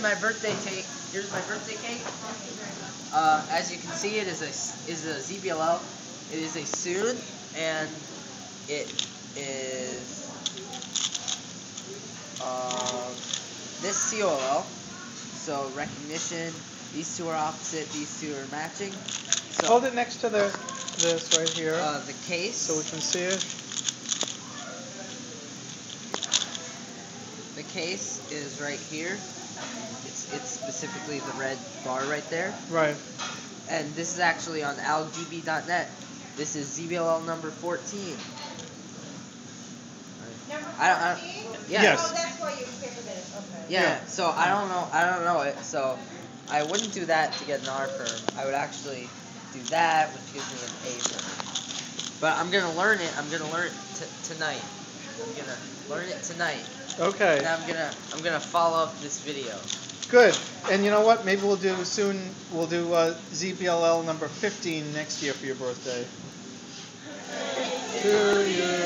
my birthday cake. Here's my birthday cake. As you can see, it is a ZBLL. It is a soon, and it is this COL. So recognition. These two are opposite. These two are matching. So hold it next to this right here. The case. So we can see it. The case is right here. It's specifically the red bar right there. Right. And this is actually on algb.net. This is ZBLL number 14. Number 14? Yeah. Yes. Oh, that's why you picked this. Okay. Yeah. So I don't know it. So I wouldn't do that to get an R firm. I would actually do that, which gives me an A firm. But I'm gonna learn it. I'm gonna learn it tonight. I'm gonna learn it tonight. Okay. And I'm gonna follow up this video. Good. And you know what? Maybe we'll do ZBLL number 15 next year for your birthday. To you.